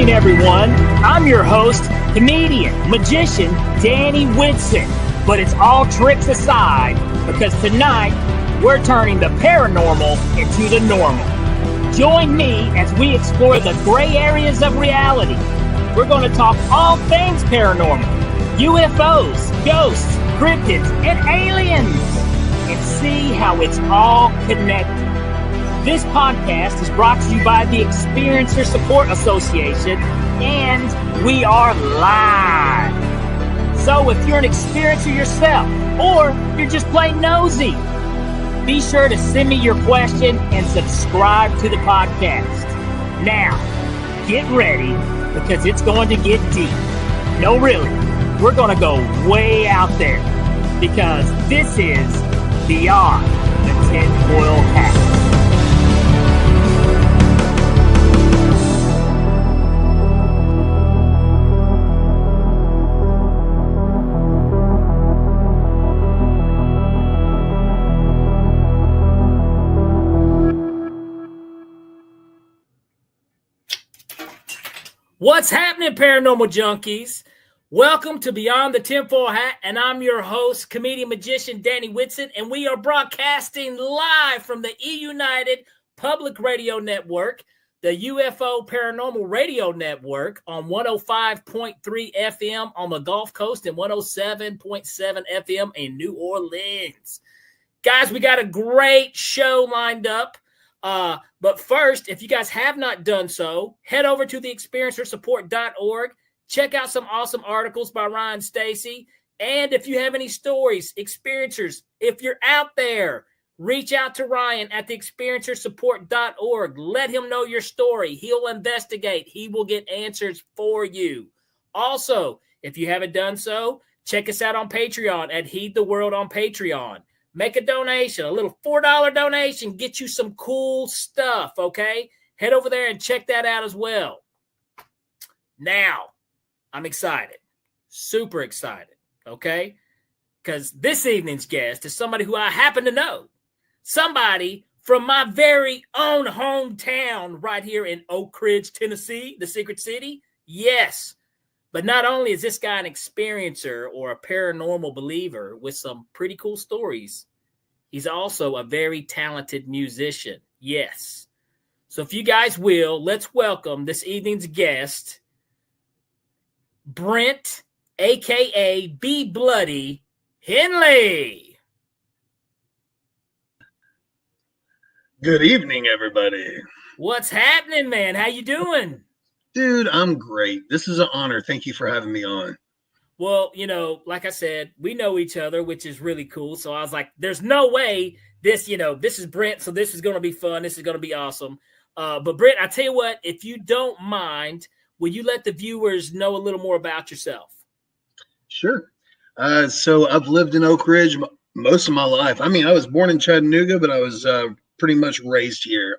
evening, everyone. I'm your host, comedian, magician, Danny Whitson. But it's all tricks aside, because tonight we're turning the paranormal into the normal. Join me as we explore the gray areas of reality. We're going to talk all things paranormal, UFOs, ghosts, cryptids, and aliens, and see how it's all connected. This podcast is brought to you by the Experiencer Support Association, and we are live. So if you're an experiencer yourself, or you're just plain nosy, be sure to send me your question and subscribe to the podcast. Now, get ready, because it's going to get deep. No, really, we're going to go way out there, because this is Beyond the TinFoil Hat. What's happening, paranormal junkies? Welcome to Beyond the TinFoil Hat, and I'm your host, comedian magician Danny Whitson, and we are broadcasting live from the E-United Public Radio Network, the UFO Paranormal Radio Network on 105.3 FM on the Gulf Coast and 107.7 FM in New Orleans. Guys, we got a great show lined up. But first, if you guys have not done so, head over to theexperiencersupport.org. Check out some awesome articles by Ryan Stacy. And if you have any stories, experiencers, if you're out there, reach out to Ryan at theexperiencersupport.org. Let him know your story. He'll investigate. He will get answers for you. Also, if you haven't done so, check us out on Patreon at Heed the World on Patreon. Make a donation, a little $4 donation, get you some cool stuff, okay? Head over there and check that out as well. Now, I'm excited, super excited, okay? Because this evening's guest is somebody who I happen to know, somebody from my very own hometown right here in Oak Ridge, Tennessee, the Secret City. Yes, but not only is this guy an experiencer or a paranormal believer with some pretty cool stories, he's also a very talented musician. Yes. So if you guys will, let's welcome this evening's guest, Brent, a.k.a. B Bloody Henley. Good evening, everybody. What's happening, man? How you doing? Dude, I'm great. This is an honor. Thank you for having me on. Well, you know, like I said, we know each other, which is really cool. So I was like, there's no way this is Brent. So this is going to be fun. This is going to be awesome. But Brent, I tell you what, if you don't mind, will you let the viewers know a little more about yourself? Sure. So I've lived in Oak Ridge most of my life. I mean, I was born in Chattanooga, but I was pretty much raised here.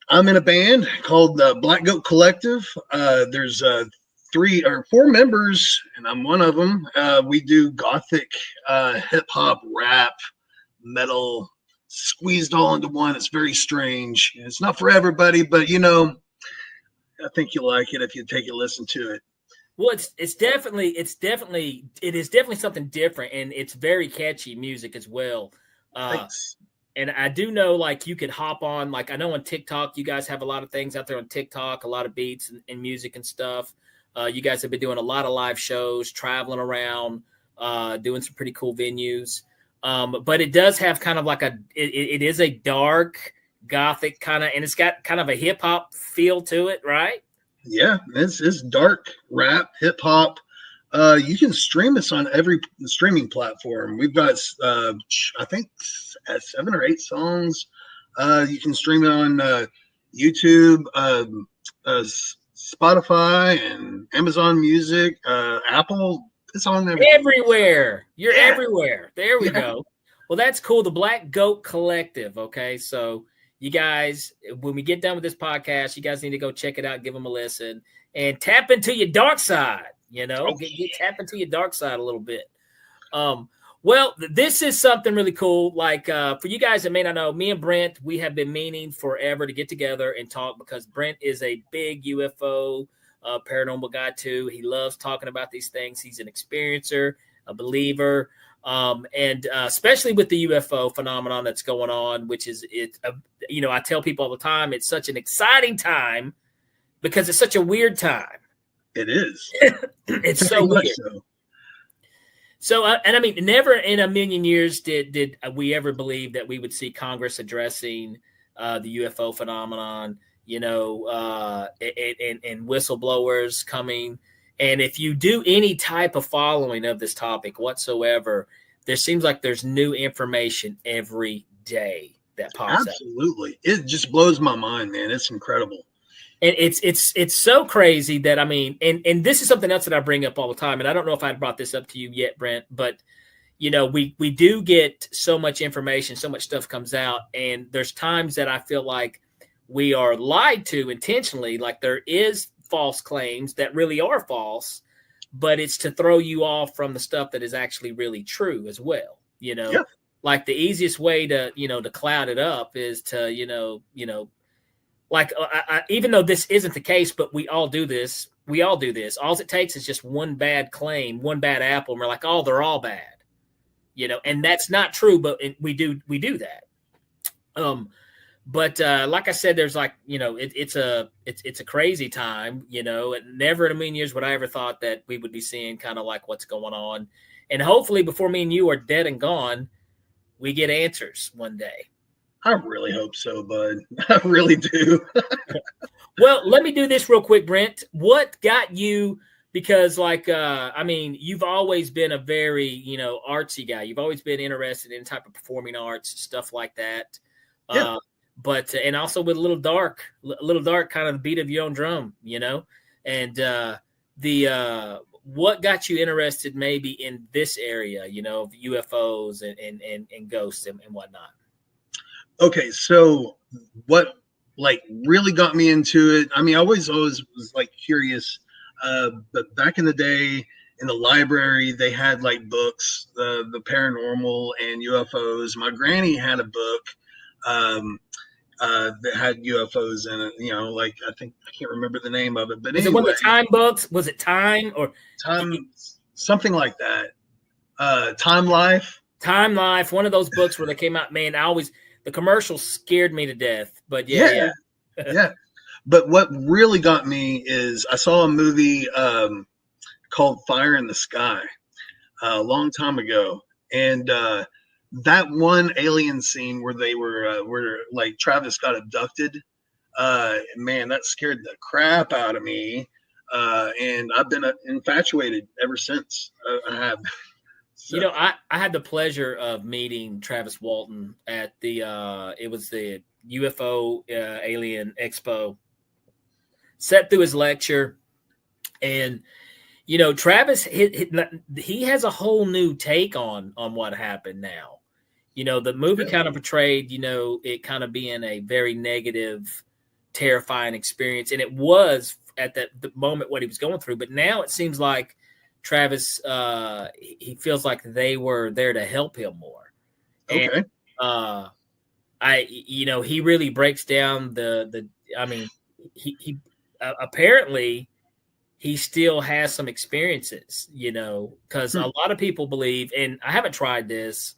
I'm in a band called the Black Goat Collective. There's 3 or 4 members, and I'm one of them. We do gothic, hip hop, rap, metal, squeezed all into one. It's very strange. It's not for everybody, but you know, I think you'll like it if you take a listen to it. Well, it is definitely something different, and it's very catchy music as well. Thanks. And I do know, like, you could hop on, like, I know on TikTok, you guys have a lot of things out there on TikTok, a lot of beats and music and stuff. You guys have been doing a lot of live shows, traveling around, doing some pretty cool venues. But it does have kind of like it is a dark, gothic kind of, and it's got kind of a hip hop feel to it, right? Yeah, it's dark rap, hip hop. You can stream us on every streaming platform. We've got, I think, 7 or 8 songs. You can stream it on YouTube, Spotify, and Amazon Music, Apple. It's on there. Everywhere. You're everywhere. There we go. Well, that's cool. The Black Goat Collective. Okay, so you guys, when we get done with this podcast, you guys need to go check it out, give them a listen, and tap into your dark side. You know, get tap into your dark side a little bit. Well, this is something really cool. Like for you guys that may not know, me and Brent, we have been meaning forever to get together and talk because Brent is a big UFO paranormal guy too. He loves talking about these things. He's an experiencer, a believer, and especially with the UFO phenomenon that's going on, which is I tell people all the time, it's such an exciting time because it's such a weird time. It is. It's so weird. So, and I mean, never in a million years did we ever believe that we would see Congress addressing the UFO phenomenon, and whistleblowers coming. And if you do any type of following of this topic whatsoever, there seems like there's new information every day that pops up. Absolutely. It just blows my mind, man. It's incredible. And it's so crazy that, I mean, and this is something else that I bring up all the time. And I don't know if I brought this up to you yet, Brent, but we do get so much information, so much stuff comes out. And there's times that I feel like we are lied to intentionally. Like there is false claims that really are false, but it's to throw you off from the stuff that is actually really true as well. Yeah. Like the easiest way to, to cloud it up is to, like, even though this isn't the case, but we all do this. All it takes is just one bad claim, one bad apple, and we're like, oh, they're all bad, and that's not true, but we do that. But like I said, there's like, it's a crazy time, and never in a million years would I ever thought that we would be seeing kind of like what's going on. And hopefully before me and you are dead and gone, we get answers one day. I really hope so, bud. I really do. Well, let me do this real quick, Brent. What got you? Because, like, I mean, you've always been a very, artsy guy. You've always been interested in type of performing arts, stuff like that. Yeah. But and also with a little dark kind of the beat of your own drum, And what got you interested maybe in this area, of UFOs and ghosts and whatnot? Okay, so what like really got me into it? I mean, I always was like curious, but back in the day in the library, they had like books, the paranormal and UFOs. My granny had a book that had UFOs in it. Like I can't remember the name of it, but was anyway, it one of the Time books? Was it Time or Time, something like that? Time Life. Time Life, one of those books where they came out. Man, the commercials scared me to death, but yeah. Yeah. But what really got me is I saw a movie called Fire in the Sky a long time ago, and that one alien scene where they where like Travis got abducted, man, that scared the crap out of me, and I've been infatuated ever since. I have. So. I had the pleasure of meeting Travis Walton at it was the UFO Alien Expo. Sat through his lecture, and Travis he has a whole new take on what happened now. The movie kind of portrayed it kind of being a very negative, terrifying experience, and it was at the moment what he was going through. But now it seems like Travis, he feels like they were there to help him more. Okay. And, he really breaks down I mean, he apparently he still has some experiences, because a lot of people believe, and I haven't tried this,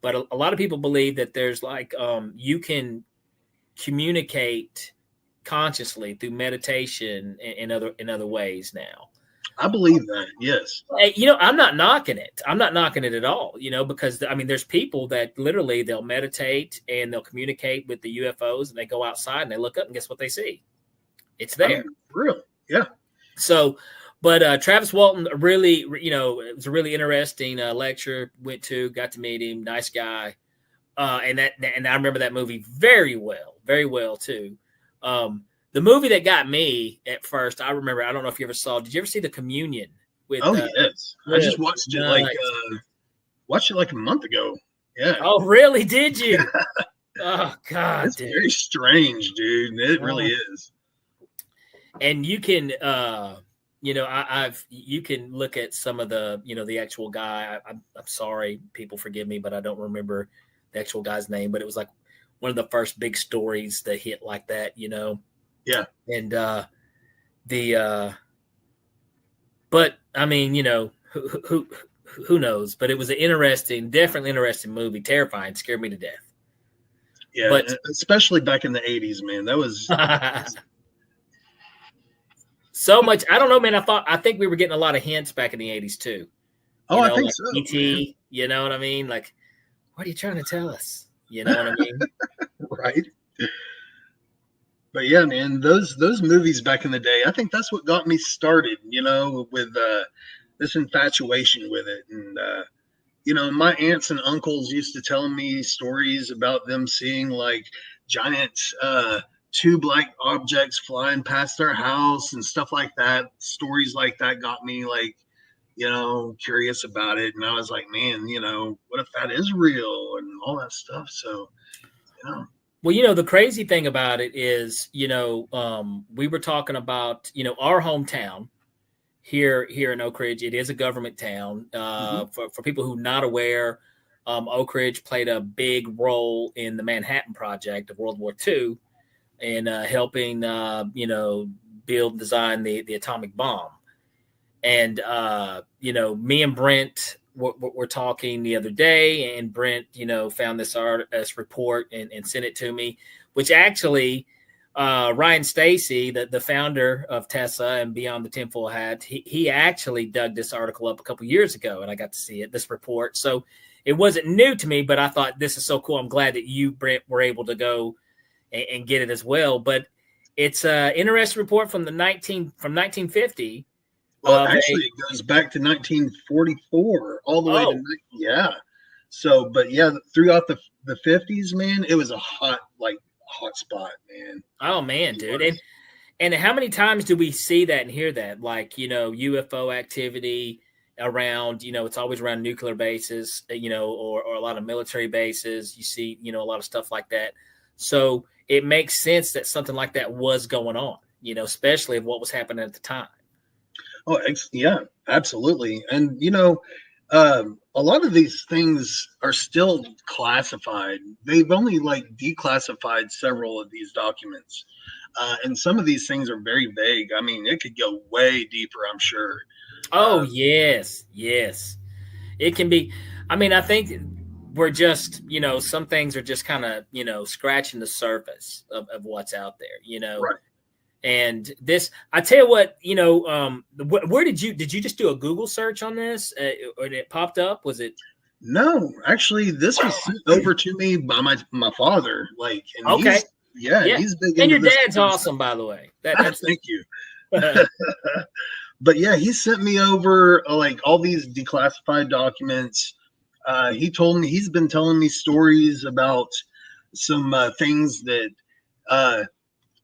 but a lot of people believe that there's like, you can communicate consciously through meditation and other ways now. I believe that, yes. I'm not knocking it. I'm not knocking it at all, because, I mean, there's people that literally they'll meditate and they'll communicate with the UFOs, and they go outside and they look up and guess what they see? It's there. Real, yeah. So, but Travis Walton really, it was a really interesting lecture. Got to meet him, nice guy. And I remember that movie very well too. The movie that got me at first, I remember, I don't know if you ever saw, did you ever see The Communion? Yes. I just watched it like a month ago. Yeah. Oh, really? Did you? Oh, God. It's very strange, dude. It really is. And you can, I've you can look at some of the the actual guy. I'm sorry, people forgive me, but I don't remember the actual guy's name. But it was like one of the first big stories that hit like that. Yeah. And the but I mean, who knows? But it was an definitely interesting movie. Terrifying, scared me to death. Yeah, But especially back in the 80s, man. That was so much. I don't know, man. I think we were getting a lot of hints back in the 80s too. I think like so. E.T., you know what I mean? Like, what are you trying to tell us? You know what I mean? Right. But yeah, man, those movies back in the day, I think that's what got me started, with this infatuation with it. And my aunts and uncles used to tell me stories about them seeing like giant tube like objects flying past their house and stuff like that. Stories like that got me like, curious about it. And I was like, man, what if that is real and all that stuff? So, Well, the crazy thing about it is, we were talking about, our hometown here in Oak Ridge. It is a government town. For people who are not aware, Oak Ridge played a big role in the Manhattan Project of World War II and helping, build and design the atomic bomb. And, me and Brent were talking the other day, and Brent, found this report and sent it to me, which actually Ryan Stacy, the founder of Tessa and Beyond the Tinfoil Hat, he actually dug this article up a couple years ago, and I got to see this report. So it wasn't new to me, but I thought this is so cool. I'm glad that you, Brent, were able to go and get it as well. But it's an interesting report from 1950. Well, actually, it goes back to 1944, all the way to yeah. So, but yeah, throughout the 50s, man, it was a hot spot, man. Oh man, dude, and how many times do we see that and hear that? Like, UFO activity around, it's always around nuclear bases, or a lot of military bases. You see, a lot of stuff like that. So it makes sense that something like that was going on, especially of what was happening at the time. Oh, yeah, absolutely. And, a lot of these things are still classified. They've only declassified several of these documents. And some of these things are very vague. I mean, it could go way deeper, I'm sure. Oh, yes. It can be. I mean, I think we're just, some things are just kind of, scratching the surface of what's out there, Right. And this, I tell you what, where did you just do a Google search on this, and it popped up? Was it? No, actually, this was sent over to me by my father. And okay, he's big. And your dad's awesome, by the way. That's thank you. But yeah, he sent me over all these declassified documents. He told me he's been telling me stories about some things that,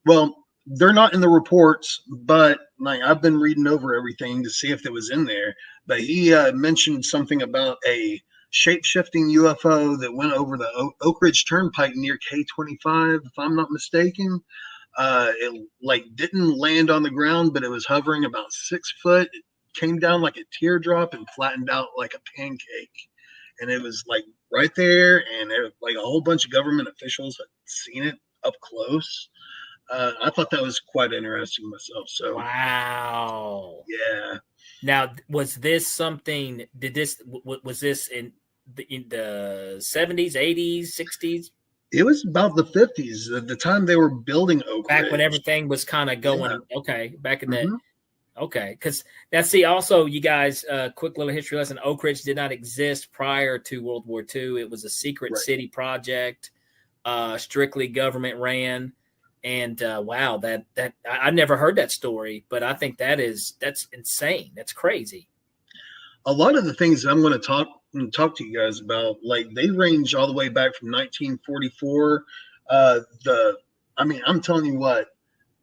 well, they're not in the reports, but I've been reading over everything to see if it was in there. But he mentioned something about a shape-shifting UFO that went over the Oak Ridge Turnpike near K-25, if I'm not mistaken. It didn't land on the ground, but it was hovering about 6 foot. It came down like a teardrop and flattened out like a pancake. And it was right there, and a whole bunch of government officials had seen it up close. I thought that was quite interesting myself. So wow, yeah. Now, was this something? Was this in the 70s, 80s, 60s? It was about the 50s, the time they were building Oak Back Ridge. when everything was kind of going okay. Back in that. Okay, because also, you guys, quick little history lesson. Oak Ridge did not exist prior to World War II. It was a secret city project, strictly government ran. And wow, that I never heard that story, but I think that's insane. That's crazy. A lot of the things I'm going to talk to you guys about, they range all the way back from 1944. I'm telling you what,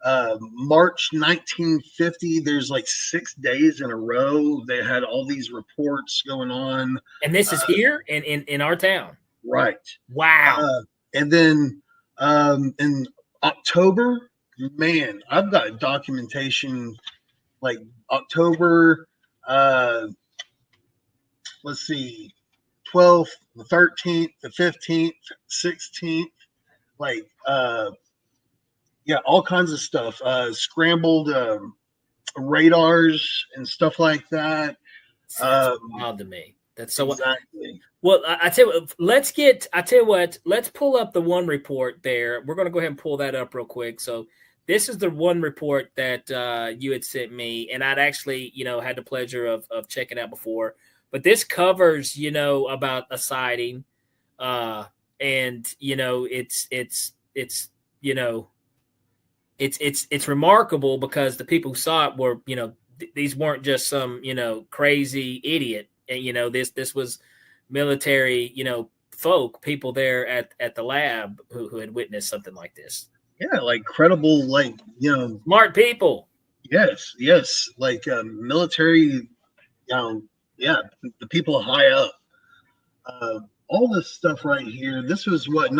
March 1950, there's 6 days in a row they had all these reports going on. And this is here in our town. Right. Wow. And then in October, man, I've got documentation like October, let's see, 12th, the 13th, the 15th, 16th, like, yeah, all kinds of stuff. Scrambled radars and stuff like that. That's wild to me. That's so exactly. Well, I tell you what, I tell you what, let's pull up the one report there. We're going to go ahead and pull that up real quick. So this is the one report that you had sent me, and I'd actually, had the pleasure of checking out before. But this covers, about a sighting, and it's remarkable because the people who saw it were, these weren't just some, crazy idiot. And, this was military, folk, people there at the lab who had witnessed something like this. Yeah, like credible, like, smart people. Yes, like military, yeah, the people high up. All this stuff right here. This was what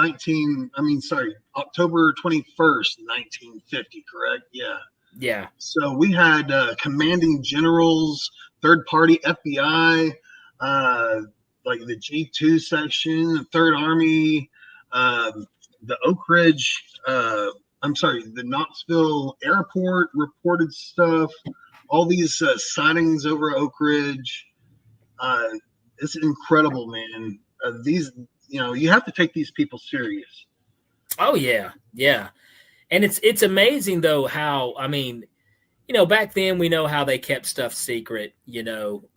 October 21st, 1950, correct? Yeah. Yeah. So we had commanding generals, third party FBI, like the G2 section, the Third Army, the Oak Ridge, the Knoxville airport reported stuff, all these sightings over Oak Ridge. It's incredible, man. These, you have to take these people serious. Oh yeah. Yeah. And it's amazing though, how, back then we know how they kept stuff secret, and,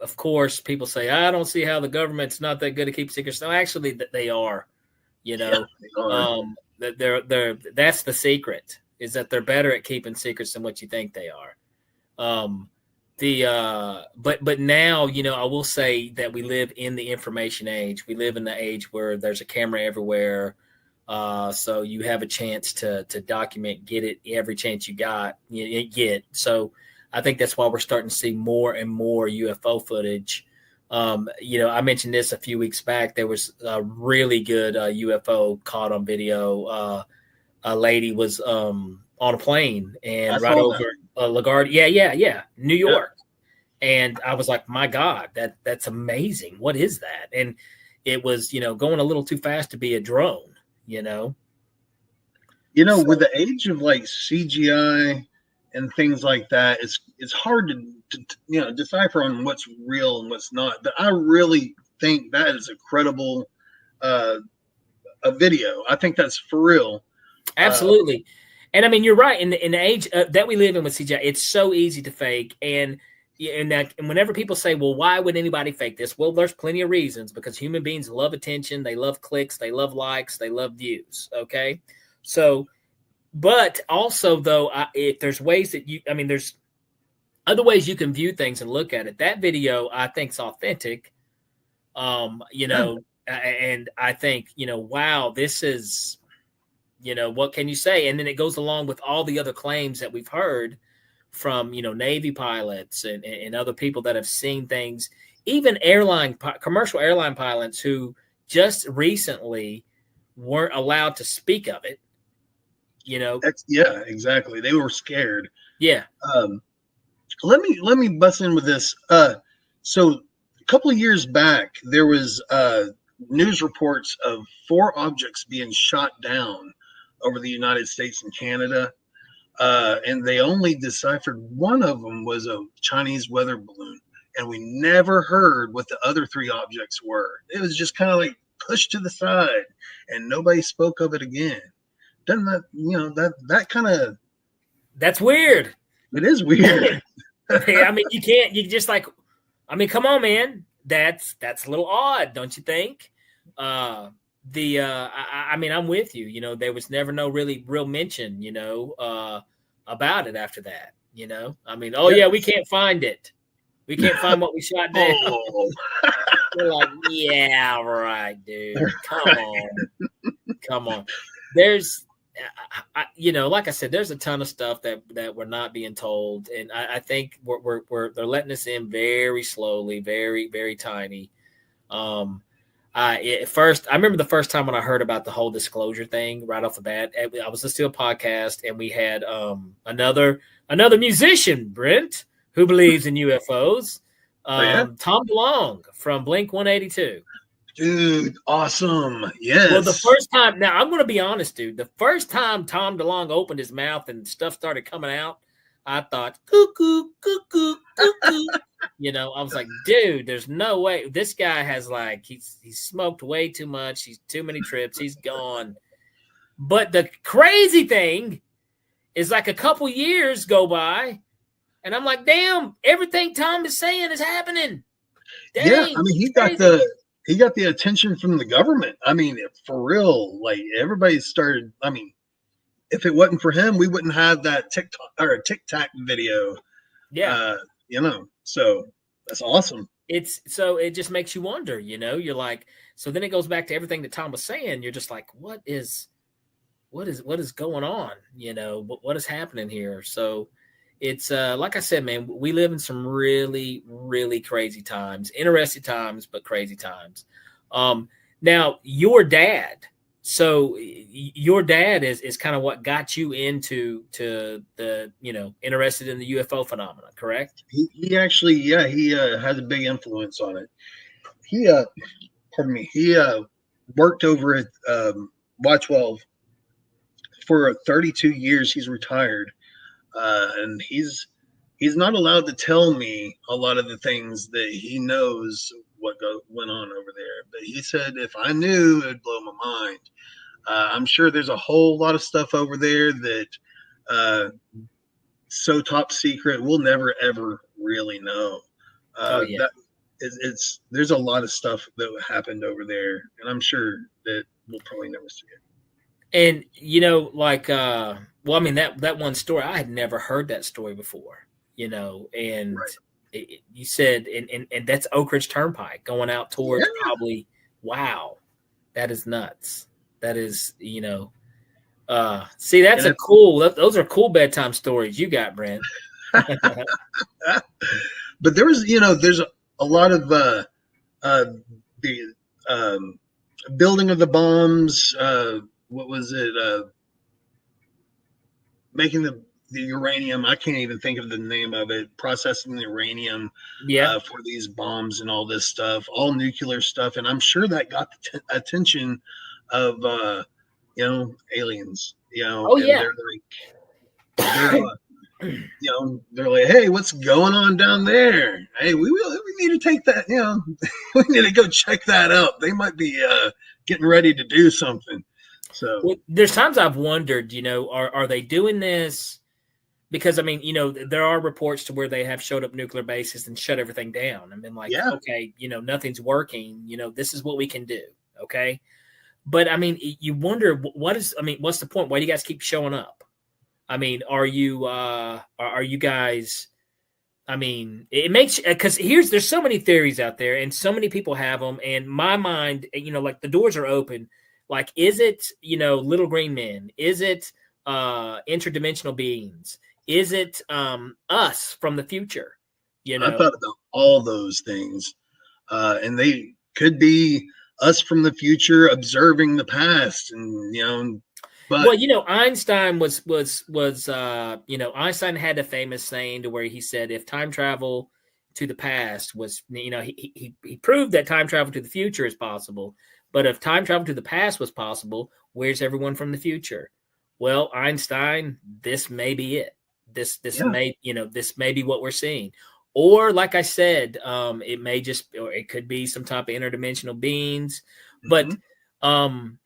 of course people say, I don't see how the government's not that good at keeping secrets. No, actually they are, they are. They're that's the secret, is that they're better at keeping secrets than what you think they are. But now, I will say that we live in the information age. We live in the age where there's a camera everywhere. So you have a chance to document, get it every chance you get. So I think that's why we're starting to see more and more UFO footage. I mentioned this a few weeks back. There was a really good UFO caught on video. A lady was on a plane and right over LaGuardia. Yeah. New York. Yeah. And I was like, my God, that's amazing. What is that? And it was, going a little too fast to be a drone, with the age of like CGI and things like that, it's hard to decipher on what's real and what's not. But I really think that is a credible a video. I think that's for real. Absolutely. And I mean, you're right. In the age that we live in with CGI, it's so easy to fake. And whenever people say, well, why would anybody fake this? Well, there's plenty of reasons, because human beings love attention. They love clicks. They love likes. They love views. Okay. So, but also though, if there's ways that there's other ways you can view things and look at it. That video, I think, is authentic. And I think, wow, this is, what can you say? And then it goes along with all the other claims that we've heard from, Navy pilots and other people that have seen things, even commercial airline pilots who just recently weren't allowed to speak of it. Yeah, exactly. They were scared. Yeah. Let me bust in with this. So a couple of years back, there was news reports of 4 objects being shot down over the United States and Canada. And they only deciphered one of them was a Chinese weather balloon. And we never heard what the other 3 objects were. It was just kind of like pushed to the side and nobody spoke of it again. Doesn't that, that kind of... That's weird. It is weird. You just like, come on, man. That's a little odd, don't you think? I'm with you. There was never no real mention, about it after that. Yeah, we can't find it. We can't find what we shot down. Oh. We're like, yeah, right, dude. Come on. There's, like I said, there's a ton of stuff that we're not being told, and I think they're letting us in very slowly, very, very tiny. At first, I remember the first time when I heard about the whole disclosure thing right off the bat. I was listening to a podcast, and we had another musician, Brent, who believes in UFOs. Oh yeah, Tom DeLonge from Blink 182. dude, awesome. Well, the Yes. first time, now I'm going to be honest, dude. The first time Tom DeLonge opened his mouth and stuff started coming out, I thought, cuckoo, cuckoo, cuckoo. I was like, dude, there's no way. This guy has he's smoked way too much. He's too many trips. He's gone. But the crazy thing is like a couple years go by, and I'm like, damn, everything Tom is saying is happening. Dang, Yeah, I mean, he got the attention from the government. I mean, for real, like everybody started. I mean, if it wasn't for him, we wouldn't have that TikTok or a TikTok video. Yeah. So that's awesome. So it just makes you wonder, you're like, so then it goes back to everything that Tom was saying. You're just like, what is going on? What is happening here? So it's like I said, man, we live in some really, really crazy times, interesting times, but crazy times. Now your dad, so your dad is kind of what got you into the interested in the UFO phenomena, correct? He actually, yeah, he has a big influence on it. He pardon me, he worked over at Y12 for 32 years. He's retired, and he's not allowed to tell me a lot of the things that he knows what went on over there. But he said if I knew, it'd blow my mind. I'm sure there's a whole lot of stuff over there that so top secret we'll never ever really know. There's a lot of stuff that happened over there, and I'm sure that we'll probably never see it. And well, I mean that one story, I had never heard that story before, and right. You said, and that's Oak Ridge Turnpike going out towards probably, wow, that is nuts. That is, see, that's those are cool bedtime stories you got, Brent. But there's a lot of the building of the bombs. What was it? Making the uranium. I can't even think of the name of it. Processing the uranium for these bombs and all this stuff, all nuclear stuff. And I'm sure that got the attention of aliens. Oh yeah. They're like, hey, what's going on down there? Hey, we need to take that. We need to go check that out. They might be getting ready to do something. So there's times I've wondered, are they doing this? Because I mean, there are reports to where they have showed up nuclear bases and shut everything down and been like, okay, nothing's working. This is what we can do. Okay. But I mean, you wonder what's the point? Why do you guys keep showing up? I mean, are you guys, I mean, it makes, because there's so many theories out there and so many people have them. And my mind, like the doors are open. Like, is it, little green men? Is it interdimensional beings? Is it us from the future? I thought about all those things. And they could be us from the future observing the past. And, but Einstein was Einstein had a famous saying to where he said, if time travel to the past was, he proved that time travel to the future is possible. But if time travel to the past was possible, where's everyone from the future? Well, Einstein, this may be it. This may be what we're seeing. Or like I said, it may just, or it could be some type of interdimensional beings. But and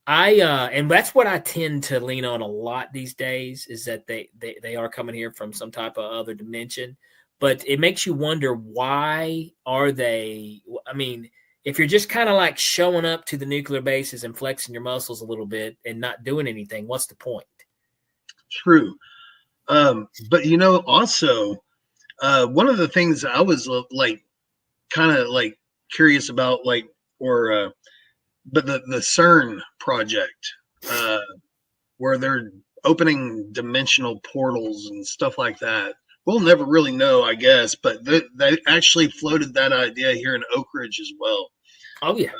that's what I tend to lean on a lot these days, is that they are coming here from some type of other dimension. But it makes you wonder, why are they? I mean, if you're just kind of like showing up to the nuclear bases and flexing your muscles a little bit and not doing anything, what's the point? True. But also, one of the things I was kind of curious about, but the CERN project, where they're opening dimensional portals and stuff like that. We'll never really know, I guess, but they actually floated that idea here in Oak Ridge as well. Oh yeah.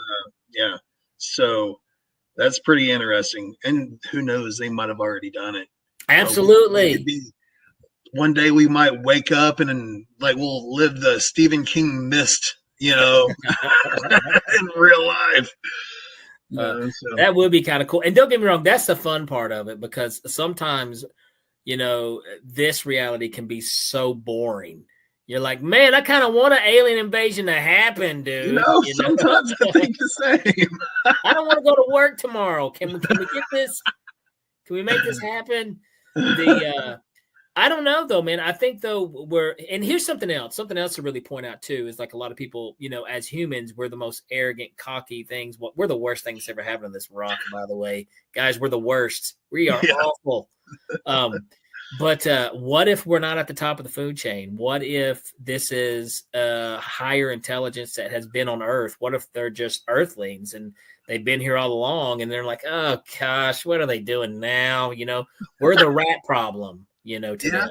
Yeah. So that's pretty interesting. And who knows, they might have already done it. Absolutely. One day we might wake up and like we'll live the Stephen King mist, in real life. That would be kind of cool. And don't get me wrong, that's the fun part of it, because sometimes, this reality can be so boring. You're like, man, I kind of want an alien invasion to happen, dude. Sometimes I think the same. I don't want to go to work tomorrow. Can we get this? Can we make this happen? I don't know though, man. I think though and here's something else to really point out too, is like a lot of people, as humans, we're the most arrogant, cocky things. We're the worst things ever happened on this rock, by the way. Guys, we're the worst. We are awful. But what if we're not at the top of the food chain? What if this is a higher intelligence that has been on Earth? What if they're just Earthlings and they've been here all along and they're like, oh gosh, what are they doing now? We're the rat problem, to them.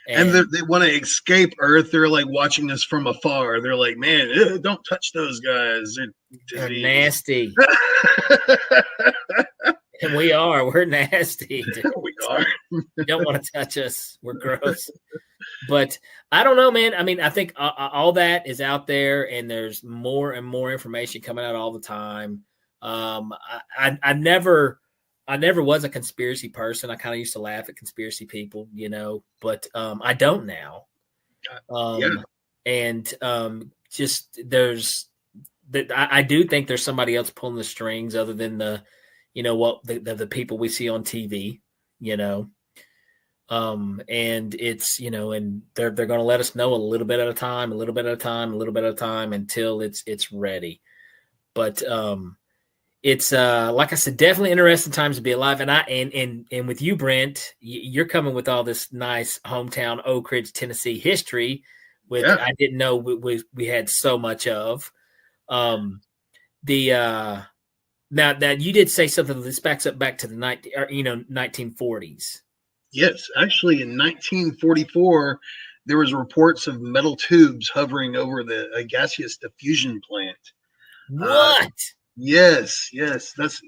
And they want to escape Earth. They're like watching us from afar. They're like, man, don't touch those guys. They're nasty. And we're nasty. We are. You don't want to touch us. We're gross. But I don't know, man. I mean, I think all that is out there, and there's more and more information coming out all the time. I never was a conspiracy person. I kind of used to laugh at conspiracy people, but I don't now. And just there's that. I do think there's somebody else pulling the strings other than the people we see on TV, and it's, and they're going to let us know a little bit at a time until it's ready. But it's like I said, definitely interesting times to be alive. And with you, Brent, you're coming with all this nice hometown Oak Ridge, Tennessee history, which I didn't know we had so much of. Now that you did say something, this backs up back to the 1940s. Yes, actually, in 1944, there was reports of metal tubes hovering over the gaseous diffusion plant. What? Yes. That's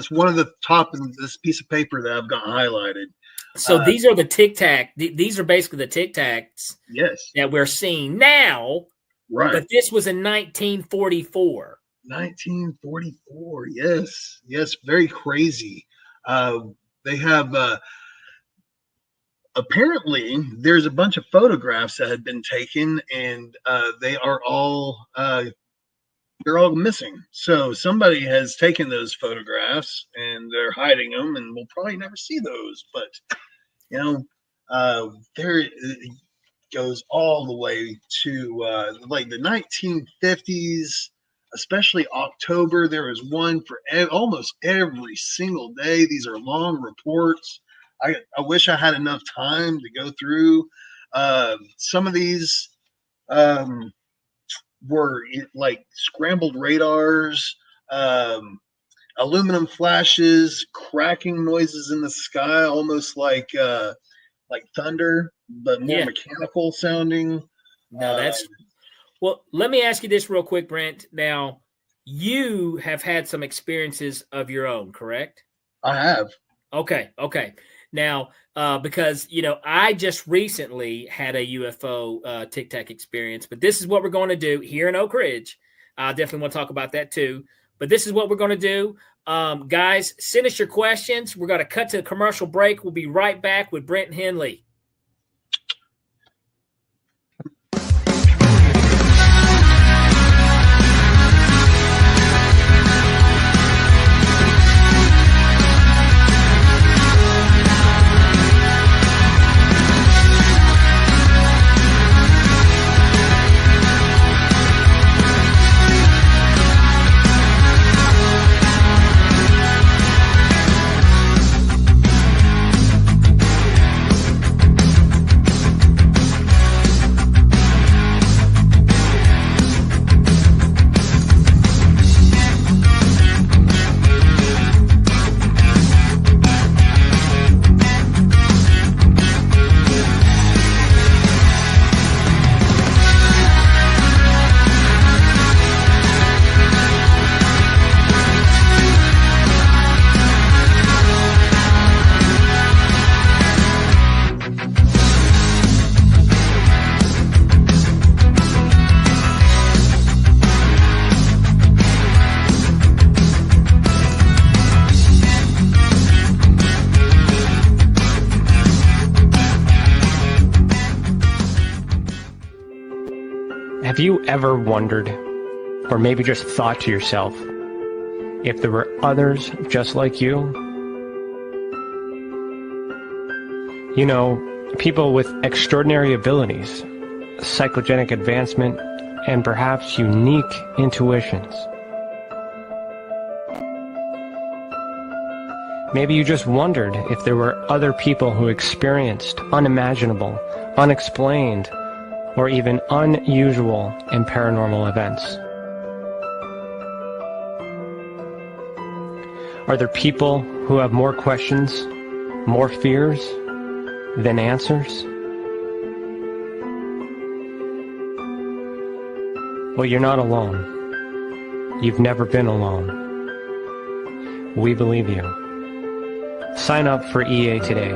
one of the top in this piece of paper that I've got highlighted. So these are the Tic Tac. These are basically the Tic Tacs. Yes. That we're seeing now. Right. But this was in 1944. 1944. Yes. Very crazy. They have apparently there's a bunch of photographs that had been taken, and they are all they're all missing. So somebody has taken those photographs and they're hiding them, and we'll probably never see those. But there it goes all the way to like the 1950s. Especially October, there was one for almost every single day. These are long reports. I wish I had enough time to go through. Some of these were like scrambled radars, aluminum flashes, cracking noises in the sky, almost like thunder, but more mechanical sounding. No, that's... Well, let me ask you this real quick, Brent. Now, you have had some experiences of your own, correct? I have. Okay. Now, because, I just recently had a UFO Tic Tac experience, but this is what we're going to do here in Oak Ridge. I definitely want to talk about that too. But this is what we're going to do. Guys, send us your questions. We're going to cut to a commercial break. We'll be right back with Brent Henley. Have you ever wondered, or maybe just thought to yourself, if there were others just like you? You know, people with extraordinary abilities, psychogenic advancement, and perhaps unique intuitions. Maybe you just wondered if there were other people who experienced unimaginable, unexplained, or even unusual and paranormal events. Are there people who have more questions, more fears than answers? Well, you're not alone. You've never been alone. We believe you. Sign up for EA today.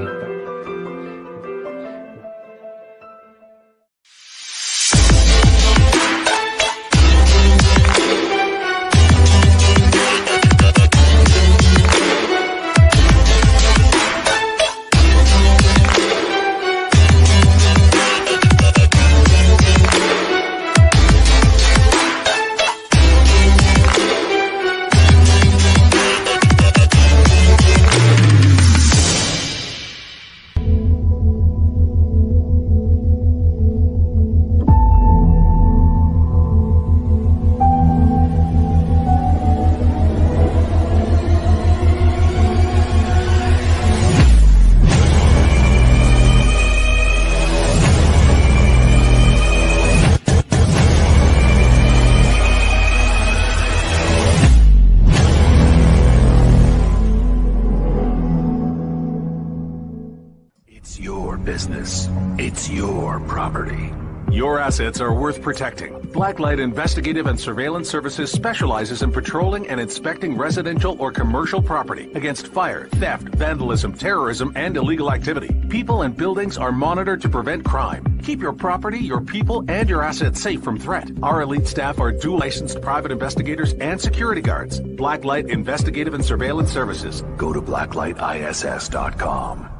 It's your property. Your assets are worth protecting. Blacklight Investigative and Surveillance Services specializes in patrolling and inspecting residential or commercial property against fire, theft, vandalism, terrorism, and illegal activity. People and buildings are monitored to prevent crime. Keep your property, your people, and your assets safe from threat. Our elite staff are dual licensed private investigators and security guards. Blacklight Investigative and Surveillance Services. Go to blacklightiss.com.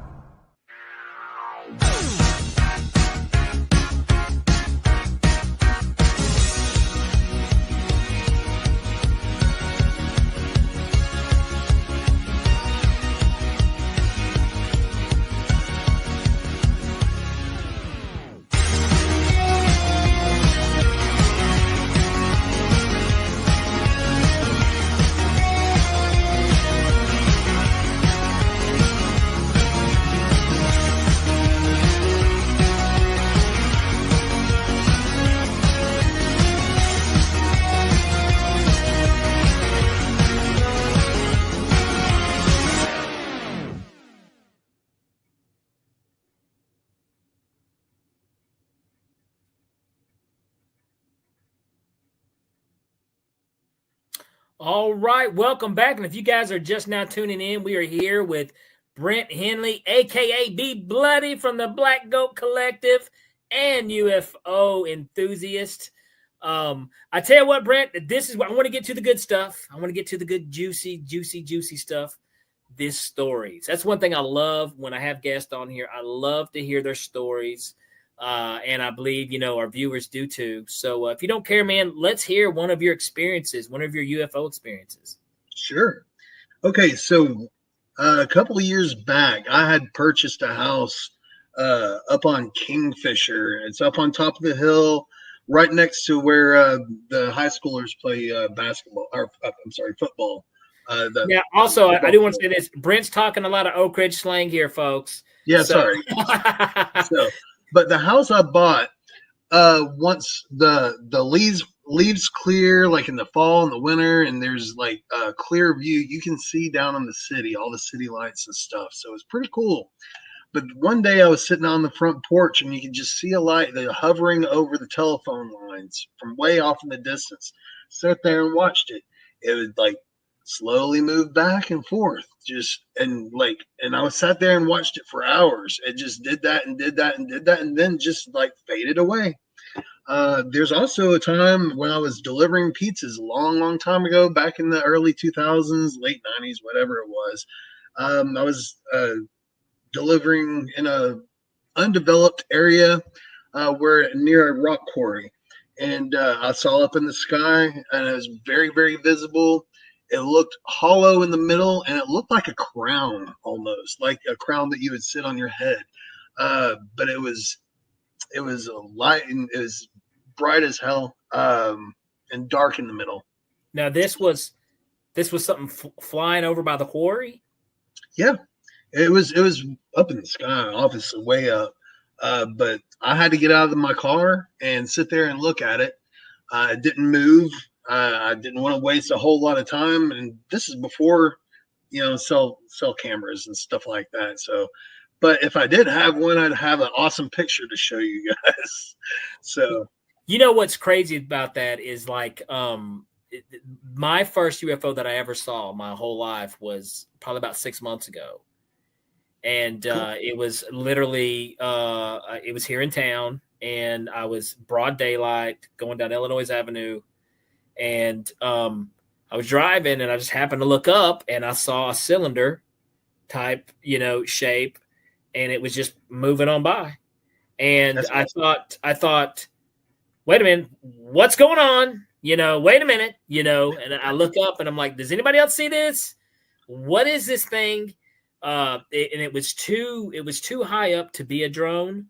All right, welcome back. And if you guys are just now tuning in, we are here with Brent Henley, a.k.a. Be Bloody from the Black Goat Collective and UFO enthusiast. I tell you what, Brent, this is what I want to get to the good stuff. I want to get to the good, juicy stuff. This stories. That's one thing I love when I have guests on here. I love to hear their stories. And I believe, our viewers do too. So if you don't care, man, let's hear one of your experiences, one of your UFO experiences. Sure. Okay. So a couple of years back, I had purchased a house up on Kingfisher. It's up on top of the hill, right next to where the high schoolers play football. Also, I do want to say this. Brent's talking a lot of Oak Ridge slang here, folks. Yeah, sorry. But the house I bought, once the leaves clear, like in the fall and the winter, and there's like a clear view, you can see down on the city, all the city lights and stuff. So it's pretty cool. But one day I was sitting on the front porch and you could just see a light hovering over the telephone lines from way off in the distance. Sat there and watched it. It would like slowly move back and forth, and I was sat there and watched it for hours. It just did that and did that and did that, and then just like faded away. There's also a time when I was delivering pizzas a long time ago, back in the early 2000s, late 90s, whatever it was. I was delivering in a undeveloped area where near a rock quarry. and I saw up in the sky, and it was very, very visible. It looked hollow in the middle, and it looked like a crown, almost like a crown that you would sit on your head. But it was a light, and it was bright as hell, and dark in the middle. Now this was something flying over by the quarry. Yeah, it was up in the sky, obviously way up. But I had to get out of my car and sit there and look at it. It didn't move. I didn't want to waste a whole lot of time, and this is before, cell cameras and stuff like that. So, but if I did have one, I'd have an awesome picture to show you guys. So, what's crazy about that is like, my first UFO that I ever saw my whole life was probably about 6 months ago. And it was literally, it was here in town, and I was broad daylight going down Illinois Avenue. And I was driving, and I just happened to look up, and I saw a cylinder type, shape, and it was just moving on by. And I thought, wait a minute, what's going on? Wait a minute, and I look up, and I'm like, does anybody else see this? What is this thing? And it was too high up to be a drone,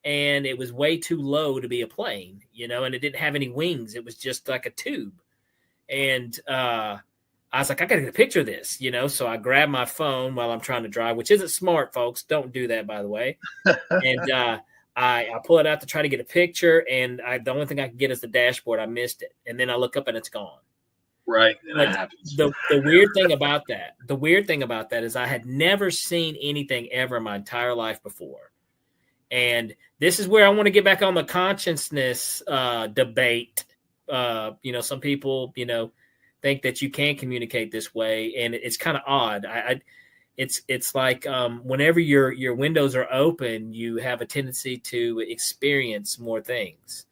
and it was way too low to be a plane, and it didn't have any wings. It was just like a tube. And I was like, I got to get a picture of this, so I grabbed my phone while I'm trying to drive, which isn't smart, folks. Don't do that, by the way. And I pull it out to try to get a picture, and the only thing I could get is the dashboard. I missed it. And then I look up, and it's gone. Right. The weird thing about that is I had never seen anything ever in my entire life before. And this is where I want to get back on the consciousness debate. Some people, think that you can't communicate this way, and it's kind of odd. It's like whenever your windows are open, you have a tendency to experience more things.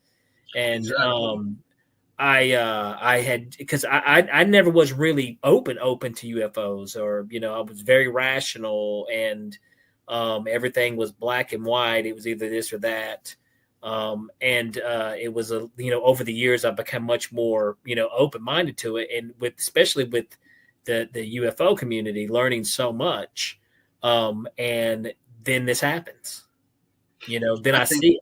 And exactly. I had, because I never was really open to UFOs, or I was very rational, and everything was black and white. It was either this or that, and it was over the years I've become much more open minded to it, and especially with the UFO community, learning so much, and then this happens, then I see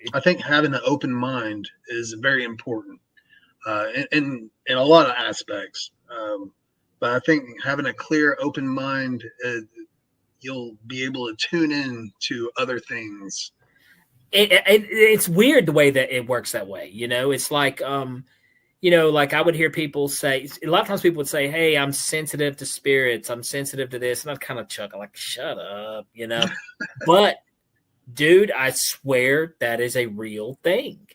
it. I think having an open mind is very important. In a lot of aspects, but I think having a clear, open mind, you'll be able to tune in to other things. It's weird the way that it works that way. It's like, like I would hear people say, a lot of times people would say, hey, I'm sensitive to spirits. I'm sensitive to this. And I'd kind of chuckle like, shut up, but dude, I swear that is a real thing.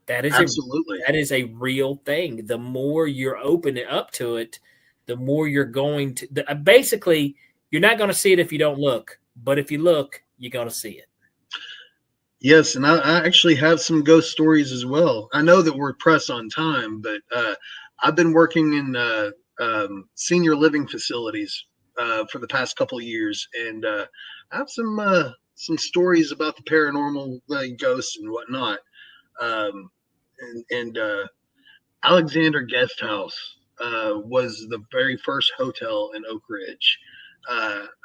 That is absolutely. That is a real thing. The more you're opening up to it, the more you're going to. Basically, you're not going to see it if you don't look. But if you look, you're going to see it. Yes, and I actually have some ghost stories as well. I know that we're pressed on time, but I've been working in senior living facilities for the past couple of years, and I have some stories about the paranormal, ghosts and whatnot. And Alexander Guest House was the very first hotel in Oak Ridge.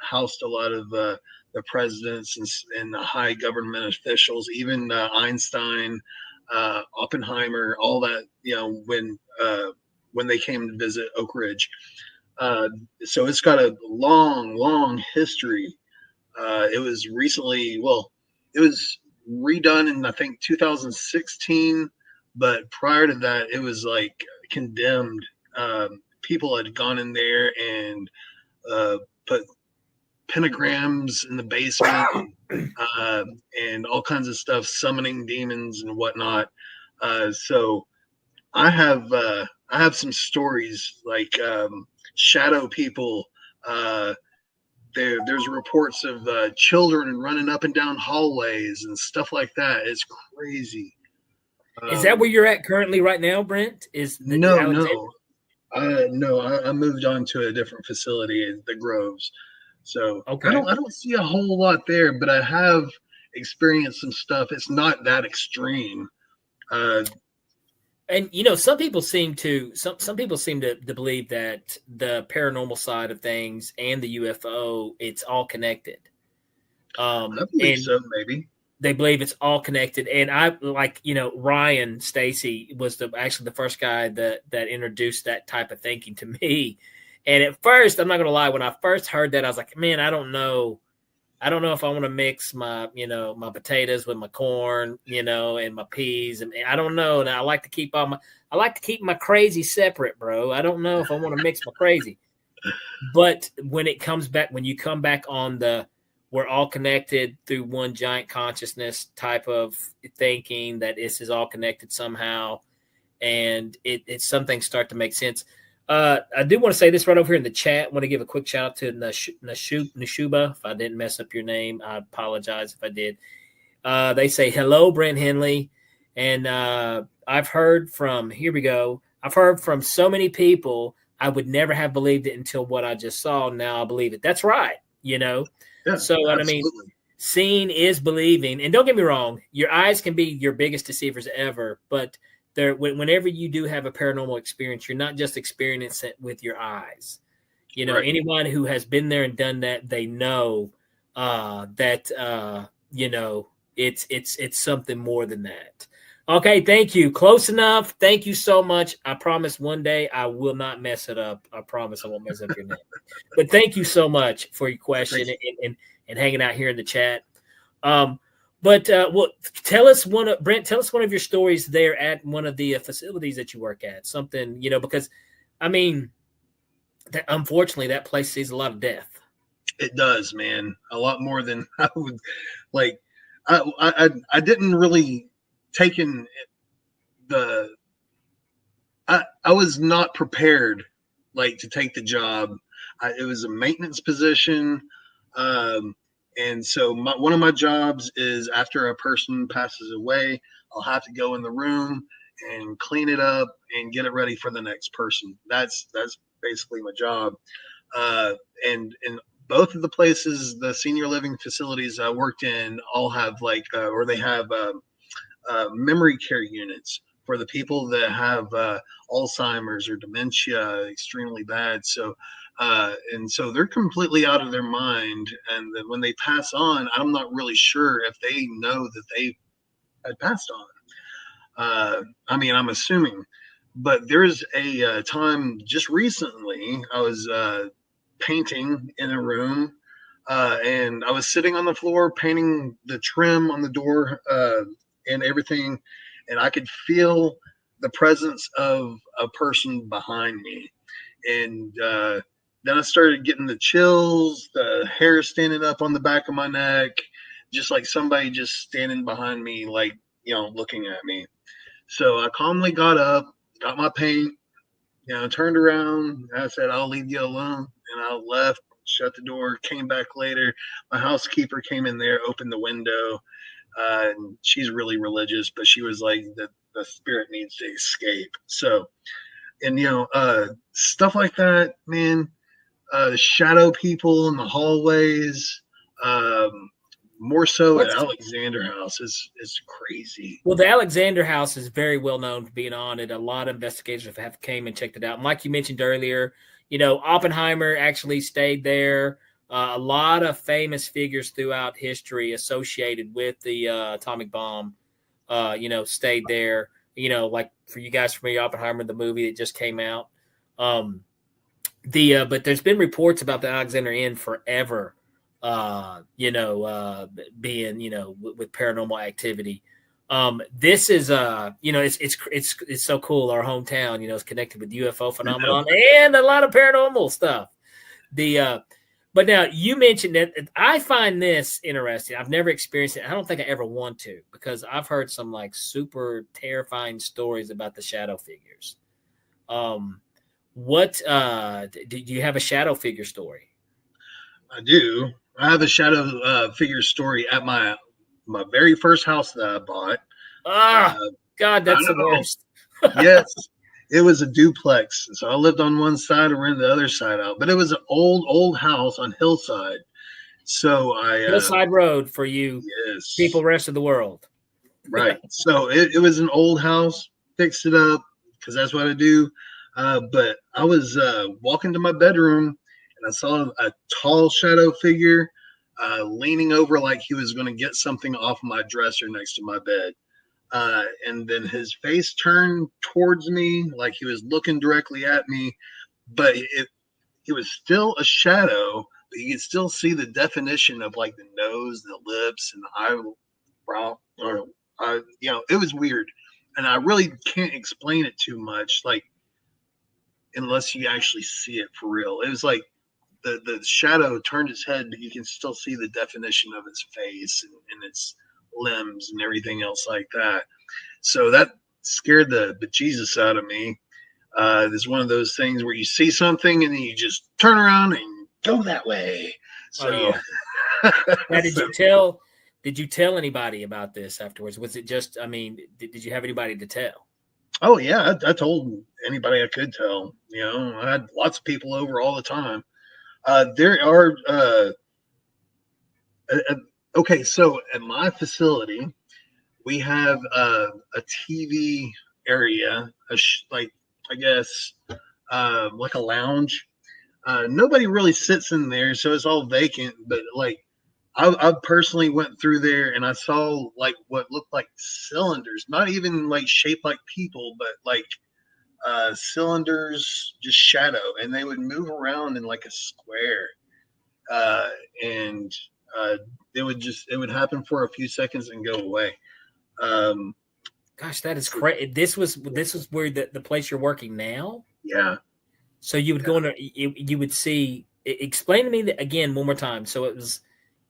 Housed a lot of the presidents and the high government officials, even Einstein, Oppenheimer, all that. When they came to visit Oak Ridge. So it's got a long, long history. It was recently, it was redone in I think 2016, but prior to that it was like condemned. People had gone in there and put pentagrams in the basement and all kinds of stuff, summoning demons and whatnot. So I have some stories like shadow people. There's reports of children running up and down hallways and stuff like that. It's crazy. Is that where you're at currently right now, Brent? No. I moved on to a different facility, the Groves. So okay. I don't see a whole lot there, but I have experienced some stuff. It's not that extreme. And some people seem to believe that the paranormal side of things and the UFO, it's all connected. I believe And so, maybe. they believe it's all connected. And I Ryan Stacy was actually the first guy that introduced that type of thinking to me. And at first, I'm not going to lie, when I first heard that, I was like, man, I don't know if I want to mix my potatoes with my corn, and my peas, and I don't know. And I like to keep my crazy separate, bro. I don't know if I want to mix my crazy. But when you come back on we're all connected through one giant consciousness type of thinking, that this is all connected somehow, and some things start to make sense. I do want to say this right over here in the chat. I want to give a quick shout out to Nashuba. If I didn't mess up your name, I apologize if I did. They say, hello, Brent Henley. And I've heard from so many people, I would never have believed it until what I just saw. Now I believe it. That's right. Yeah, so, absolutely. I mean, seeing is believing. And don't get me wrong, your eyes can be your biggest deceivers ever, but whenever you do have a paranormal experience, you're not just experiencing it with your eyes. Right. Anyone who has been there and done that, they know that it's something more than that. Okay, thank you. Close enough. Thank you so much. I promise one day I will not mess it up. I promise I won't mess up your name. But thank you so much for your question and hanging out here in the chat. But tell us one of your stories there at one of the facilities that you work at. Something, because I mean, unfortunately, that place sees a lot of death. It does, man. A lot more than I would like. I didn't really take in I was not prepared to take the job. It was a maintenance position. And so one of my jobs is, after a person passes away, I'll have to go in the room and clean it up and get it ready for the next person. That's basically my job. And both of the places, the senior living facilities I worked in, all have they have memory care units for the people that have Alzheimer's or dementia extremely bad. So and so they're completely out of their mind. And then when they pass on, I'm not really sure if they know that they had passed on. I mean, I'm assuming. But there's a time just recently, I was painting in a room, and I was sitting on the floor painting the trim on the door and everything, and I could feel the presence of a person behind me. And then I started getting the chills, the hair standing up on the back of my neck, just like somebody just standing behind me, looking at me. So I calmly got up, got my paint, turned around. I said, I'll leave you alone. And I left, shut the door, came back later. My housekeeper came in there, opened the window. And she's really religious, but she was like, the spirit needs to escape. So, and, stuff like that, man, shadow people in the hallways, more so at Alexander House is crazy. Well, the Alexander House is very well known for being on it. A lot of investigators have came and checked it out. And like you mentioned earlier, Oppenheimer actually stayed there. A lot of famous figures throughout history associated with the atomic bomb, stayed there. Like for you guys familiar, Oppenheimer, the movie that just came out. But there's been reports about the Alexander Inn forever, being, with paranormal activity. This is, it's so cool. Our hometown, is connected with UFO phenomenon and a lot of paranormal stuff. But now you mentioned that I find this interesting. I've never experienced it. I don't think I ever want to, because I've heard some super terrifying stories about the shadow figures. Do you have a shadow figure story? I do. I have a shadow figure story at my very first house that I bought. God, that's the worst. Yes. It was a duplex. So I lived on one side and rented the other side out. But it was an old house on Hillside. So Hillside Road for you people rest of the world. Right. So it was an old house. fixed it up because that's what I do. But I was walking to my bedroom and I saw a tall shadow figure leaning over like he was going to get something off my dresser next to my bed. And then his face turned towards me like he was looking directly at me, but it was still a shadow, but you could still see the definition of like the nose, the lips, and the eyebrow. It was weird. And I really can't explain it too much, like, unless you actually see it for real. It was like the shadow turned its head, but you can still see the definition of its face and its limbs and everything else like that. So that scared the bejesus out of me. It's one of those things where you see something and then you just turn around and go that way. So, Now, did you tell anybody about this afterwards? Was it just, I mean, did you have anybody to tell? Oh yeah, I told anybody I could tell. I had lots of people over all the time. There are okay. So at my facility, we have a TV area, like I guess like a lounge. Nobody really sits in there, so it's all vacant. But like, I personally went through there and I saw like what looked like cylinders, not even like shaped like people, but like cylinders, just shadow, and they would move around in like a square, and it would happen for a few seconds and go away. Gosh, that is crazy. This was where the place you're working now. Yeah. So you would go in there, you would see. Explain to me that again one more time. So it was.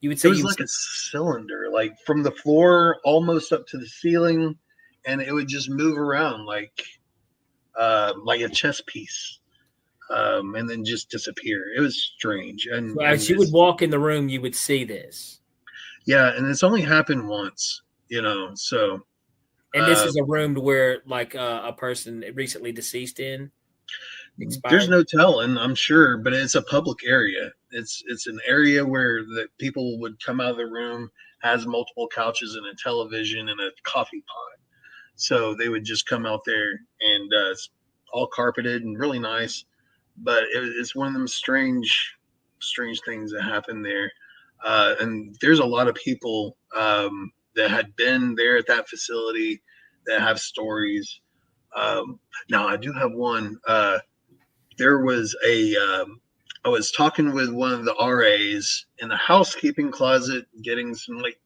You would say it was like a cylinder, like from the floor almost up to the ceiling, and it would just move around like a chess piece, and then just disappear. It was strange. And so as you would walk in the room, you would see this. Yeah, and it's only happened once, So. And this is a room to where like a person recently deceased in. Expired. There's no telling, I'm sure, but it's a public area. It's an area where the people would come out of the room, has multiple couches and a television and a coffee pot. So they would just come out there and it's all carpeted and really nice. But it's one of them strange things that happen there. And there's a lot of people that had been there at that facility that have stories. Now I do have one. There was I was talking with one of the RAs in the housekeeping closet, getting some like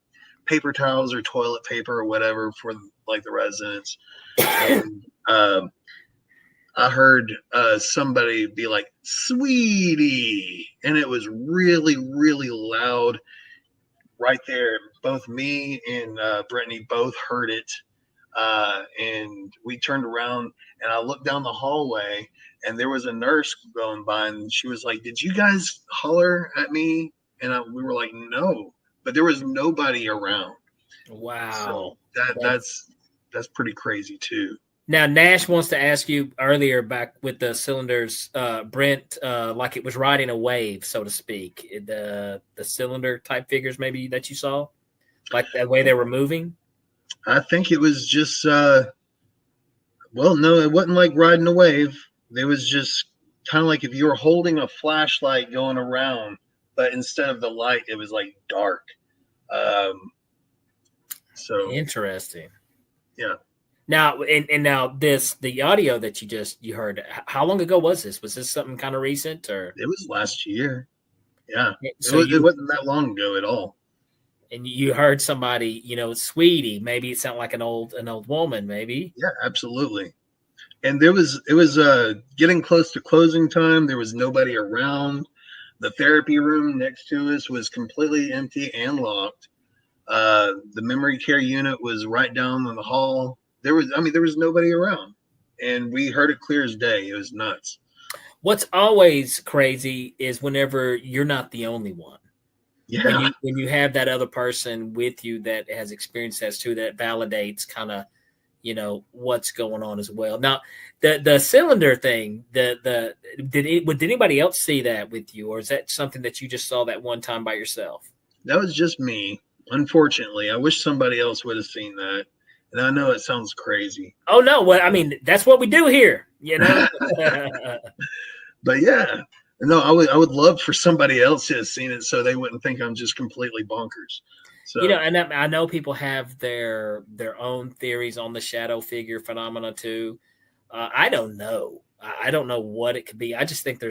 paper towels or toilet paper or whatever for like the residents. And I heard somebody be like, "Sweetie," and it was really, really loud right there. Both me and Brittany both heard it. And we turned around and I looked down the hallway and there was a nurse going by and she was like, "Did you guys holler at me?" And we were like, "No," but there was nobody around. Wow. So that's pretty crazy too. Now, Nash wants to ask you earlier back with the cylinders, Brent, like it was riding a wave, so to speak, the cylinder type figures maybe that you saw, like the way they were moving. I think it was just, well, no, it wasn't like riding a wave. It was just kind of like if you were holding a flashlight going around, but instead of the light, it was like dark. So interesting. Yeah. Now, and now the audio that you heard, how long ago was this? Was this something kind of recent or? It was last year. Yeah. So it wasn't that long ago at all. And you heard somebody, "Sweetie," maybe it sounded like an old woman, maybe. Yeah, absolutely. And it was getting close to closing time. There was nobody around. The therapy room next to us was completely empty and locked. The memory care unit was right down in the hall. There was nobody around, and we heard it clear as day. It was nuts. What's always crazy is whenever you're not the only one. Yeah. When you have that other person with you that has experienced that too, that validates kind of, what's going on as well. Now, the cylinder thing, did anybody else see that with you, or is that something that you just saw that one time by yourself? That was just me. Unfortunately, I wish somebody else would have seen that. And I know it sounds crazy. Oh no, well, I mean, that's what we do here, you know. But yeah, no, I would love for somebody else to have seen it so they wouldn't think I'm just completely bonkers. So You know, and I know people have their own theories on the shadow figure phenomena too. I don't know. I don't know what it could be. I just think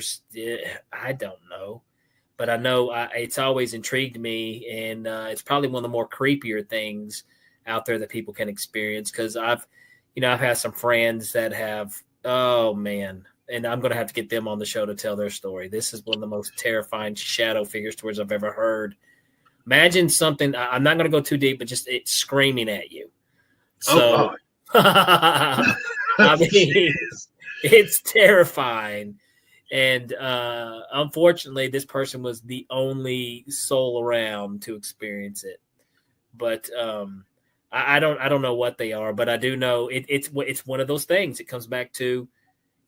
I don't know, but I know it's always intrigued me, and it's probably one of the more creepier things out there that people can experience. Because I've had some friends that have. Oh man. And I'm going to have to get them on the show to tell their story. This is one of the most terrifying shadow figure stories I've ever heard. Imagine something. I'm not going to go too deep, but just it's screaming at you. So, I mean, it's terrifying. And unfortunately, this person was the only soul around to experience it. But I don't know what they are, but I do know it's one of those things. It comes back to,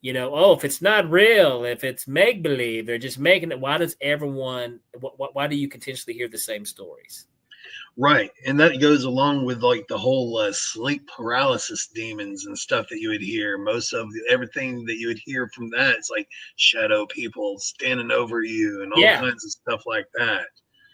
if it's not real, if it's make believe, they're just making it. Why does everyone? Why do you continuously hear the same stories? Right, and that goes along with like the whole sleep paralysis demons and stuff that you would hear. Most of everything that you would hear from that, it's like shadow people standing over you and all kinds of stuff like that.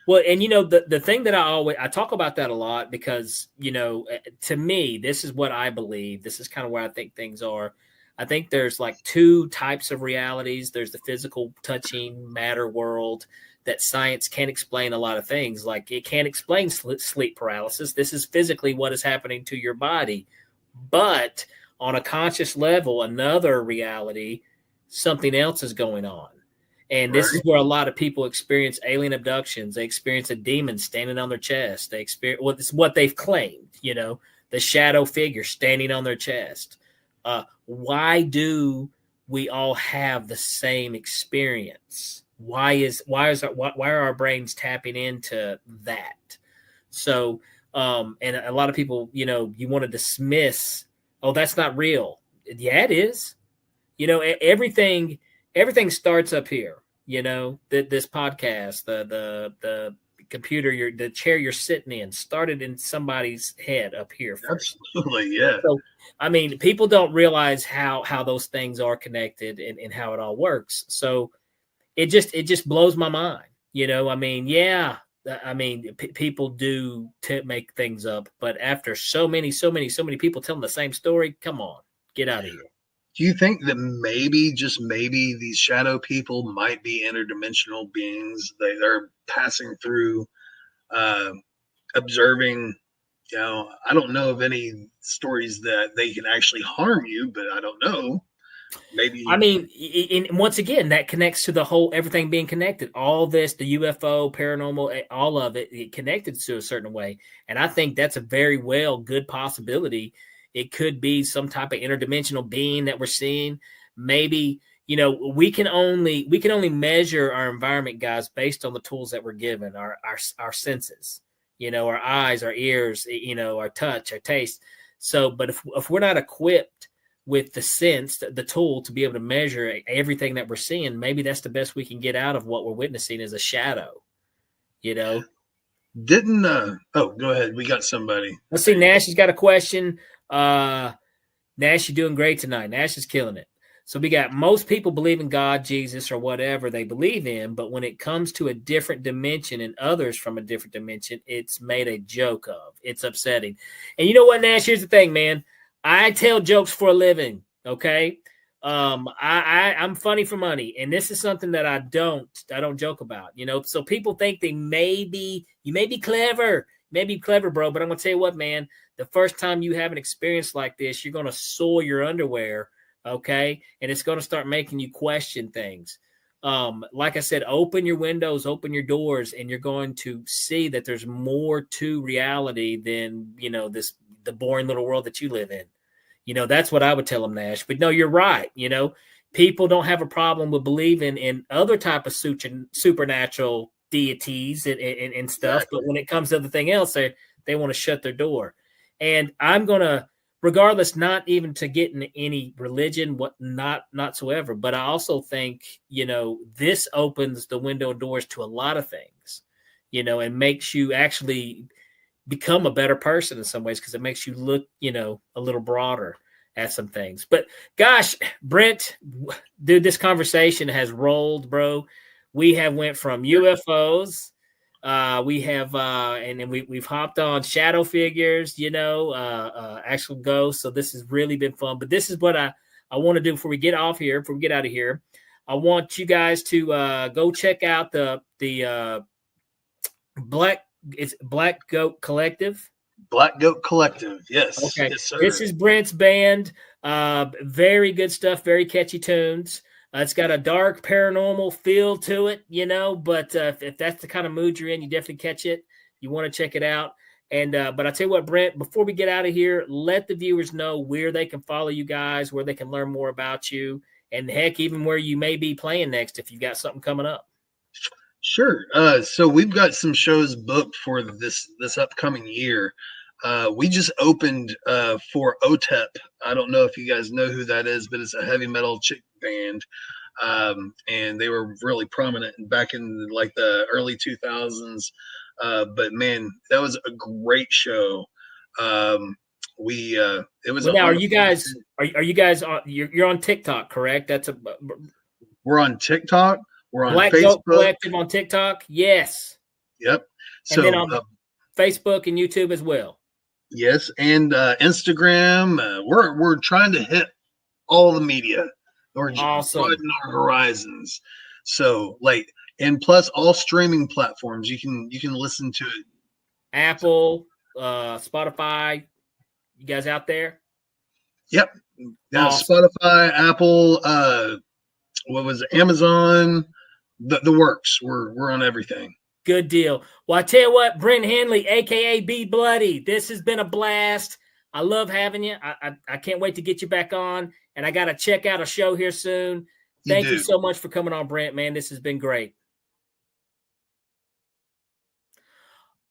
Well, and the thing that I talk about that a lot because to me, this is what I believe. This is kind of where I think things are. I think there's like two types of realities. There's the physical touching matter world that science can't explain a lot of things. Like it can't explain sleep paralysis. This is physically what is happening to your body. But on a conscious level, another reality, something else is going on. And this is where a lot of people experience alien abductions. They experience a demon standing on their chest. They experience what they've claimed, the shadow figure standing on their chest. Why do we all have the same experience? Why are our brains tapping into that? So, and a lot of people, you want to dismiss, oh, that's not real. Yeah, it is. Everything starts up here. This podcast, the computer, the chair you're sitting in started in somebody's head up here first. Absolutely, yeah. So, I mean, people don't realize how those things are connected and how it all works. So it just blows my mind. I mean, yeah, I mean, people do make things up, but after so many people telling the same story, come on, get out of here. Do you think that maybe, just maybe, these shadow people might be interdimensional beings? They're passing through, observing. I don't know of any stories that they can actually harm you, but I don't know. Maybe. I mean, once again, that connects to the whole everything being connected. All this, the UFO, paranormal, all of it connected to a certain way. And I think that's a very good possibility. It could be some type of interdimensional being that we're seeing. Maybe, we can only measure our environment, guys, based on the tools that we're given, our senses, our eyes, our ears, our touch, our taste. So, but if we're not equipped with the sense, the tool to be able to measure everything that we're seeing, maybe that's the best we can get out of what we're witnessing as a shadow, Didn't, go ahead. We got somebody. Let's see. Nash has got a question. Nash, you're doing great tonight. Nash is killing it. So we got most people believe in God, Jesus, or whatever they believe in, but when it comes to a different dimension and others from a different dimension, it's made a joke of. It's upsetting. And you know what, Nash? Here's the thing, man. I tell jokes for a living, okay? I'm funny for money, and this is something that I don't joke about, So people think you may be clever, bro, but I'm gonna tell you what, man. The first time you have an experience like this, you're gonna soil your underwear, okay? And it's gonna start making you question things. Like I said, open your windows, open your doors, and you're going to see that there's more to reality than the boring little world that you live in. That's what I would tell them, Nash. But no, you're right. People don't have a problem with believing in other type of supernatural deities and stuff. Exactly. But when it comes to everything else, they want to shut their door. And I'm going to, regardless, not even to get in any religion, not whatsoever. But I also think, this opens the window and doors to a lot of things, and makes you actually become a better person in some ways, because it makes you look, a little broader at some things. But gosh, Brent, dude, this conversation has rolled, bro. We have went from UFOs. We have, and then we've hopped on shadow figures, actual ghosts. So this has really been fun. But this is what I want to do before we get out of here. I want you guys to go check out the Black Goat Collective. Black Goat Collective, yes. Okay. Yes, sir. This is Brent's band. Very good stuff, very catchy tunes. It's got a dark paranormal feel to it, but if that's the kind of mood you're in, you definitely catch it. You want to check it out. And but I tell you what, Brent, before we get out of here, let the viewers know where they can follow you guys, where they can learn more about you, and heck, even where you may be playing next if you've got something coming up. Sure. So we've got some shows booked for this upcoming year. We just opened for OTEP. I don't know if you guys know who that is, but it's a heavy metal chick band. And they were really prominent back in like the early 2000s. But man, that was a great show. It was. Now, are you guys on? You're on TikTok, correct? We're on TikTok. We're on Black Facebook. Goat Collective on TikTok. Yes. Yep. So and then on Facebook and YouTube as well. Yes, and Instagram. We're trying to hit all the media. We're awesome. Broaden our horizons. So and plus all streaming platforms. You can listen to it. Apple, Spotify. You guys out there? Yep. Awesome. Spotify, Apple. What was it? Amazon? The works. We're on everything. Good deal. Well, I tell you what, Brent Henley, a.k.a. Be Bloody, this has been a blast. I love having you. I can't wait to get you back on, and I got to check out a show here soon. Thank you so much for coming on, Brent, man. This has been great.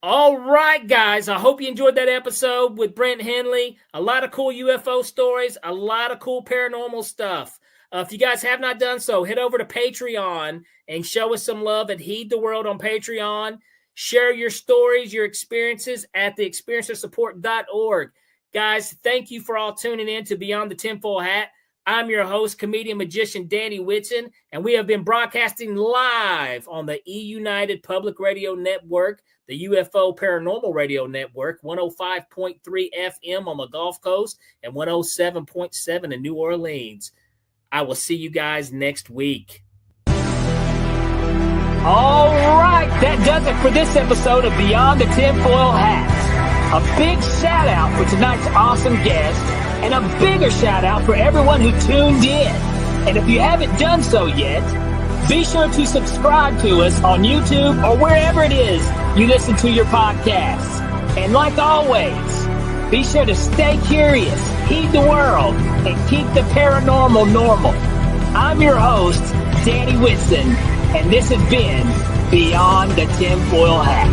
All right, guys. I hope you enjoyed that episode with Brent Henley. A lot of cool UFO stories, a lot of cool paranormal stuff. If you guys have not done so, head over to Patreon and show us some love at Heed the World on Patreon. Share your stories, your experiences at theexperiencersupport.org. Guys, thank you for all tuning in to Beyond the Tinfoil Hat. I'm your host, comedian magician Danny Whitson, and we have been broadcasting live on the E-United Public Radio Network, the UFO Paranormal Radio Network, 105.3 FM on the Gulf Coast and 107.7 in New Orleans. I will see you guys next week. All right, that does it for this episode of Beyond the Tinfoil Hat. A big shout out for tonight's awesome guest, and a bigger shout out for everyone who tuned in. And if you haven't done so yet, be sure to subscribe to us on YouTube or wherever it is you listen to your podcasts. And like always, be sure to stay curious, heed the world, and keep the paranormal normal. I'm your host, Danny Whitson, and this has been Beyond the Tinfoil Hat.